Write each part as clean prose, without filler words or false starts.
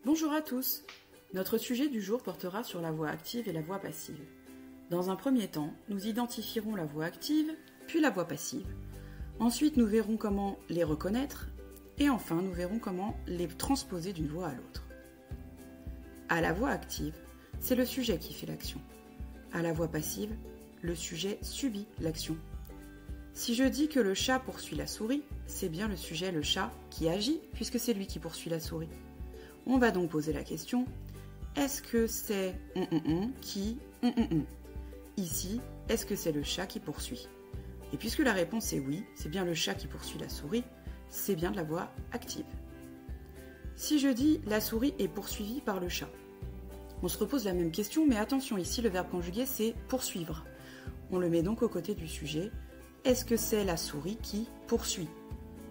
Bonjour à tous. Notre sujet du jour portera sur la voix active et la voix passive. Dans un premier temps, nous identifierons la voix active, puis la voix passive. Ensuite, nous verrons comment les reconnaître, et enfin, nous verrons comment les transposer d'une voix à l'autre. À la voix active, c'est le sujet qui fait l'action. À la voix passive, le sujet subit l'action. Si je dis que le chat poursuit la souris, c'est bien le sujet, le chat, qui agit, puisque c'est lui qui poursuit la souris. On va donc poser la question, est-ce que c'est qui Ici, est-ce que c'est le chat qui poursuit? Et puisque la réponse est oui, c'est bien le chat qui poursuit la souris, c'est bien de la voix active. Si je dis la souris est poursuivie par le chat, on se repose la même question, mais attention, ici le verbe conjugué c'est poursuivre. On le met donc aux côtés du sujet. Est-ce que c'est la souris qui poursuit?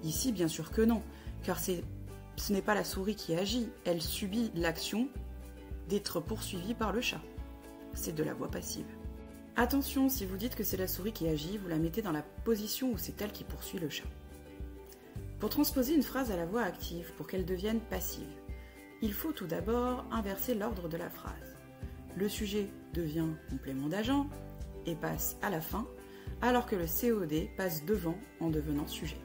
Ici, bien sûr que non, car ce n'est pas la souris qui agit, elle subit l'action d'être poursuivie par le chat. C'est de la voix passive. Attention, si vous dites que c'est la souris qui agit, vous la mettez dans la position où c'est elle qui poursuit le chat. Pour transposer une phrase à la voix active, pour qu'elle devienne passive, il faut tout d'abord inverser l'ordre de la phrase. Le sujet devient complément d'agent et passe à la fin, alors que le COD passe devant en devenant sujet.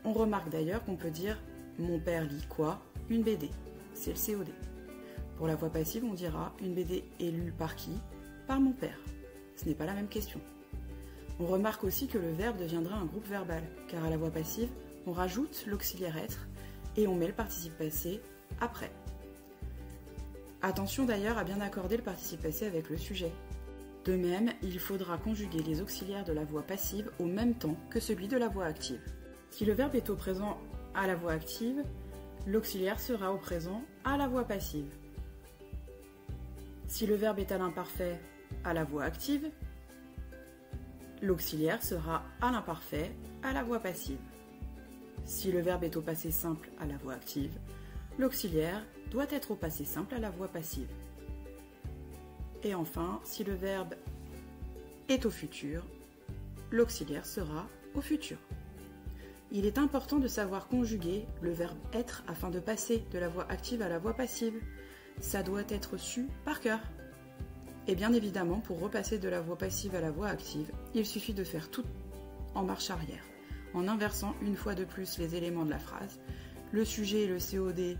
On remarque d'ailleurs qu'on peut dire « Mon père lit quoi ? Une BD ». C'est le COD. Pour la voix passive, on dira « Une BD est lue par qui ? Par mon père ». Ce n'est pas la même question. On remarque aussi que le verbe deviendra un groupe verbal, car à la voix passive, on rajoute l'auxiliaire être et on met le participe passé après. Attention d'ailleurs à bien accorder le participe passé avec le sujet. De même, il faudra conjuguer les auxiliaires de la voix passive au même temps que celui de la voix active. Si le verbe est au présent à la voix active, l'auxiliaire sera au présent à la voix passive. Si le verbe est à l'imparfait à la voix active, l'auxiliaire sera à l'imparfait à la voix passive. Si le verbe est au passé simple à la voix active, l'auxiliaire doit être au passé simple à la voix passive. Et enfin, si le verbe est au futur, l'auxiliaire sera au futur. Il est important de savoir conjuguer le verbe être afin de passer de la voix active à la voix passive. Ça doit être su par cœur. Et bien évidemment, pour repasser de la voix passive à la voix active, il suffit de faire tout en marche arrière, en inversant une fois de plus les éléments de la phrase. Le sujet, le COD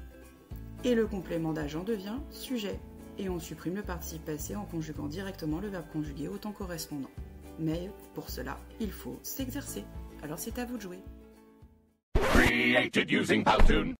et le complément d'agent devient sujet. Et on supprime le participe passé en conjuguant directement le verbe conjugué au temps correspondant. Mais pour cela, il faut s'exercer. Alors c'est à vous de jouer. Created using Powtoon.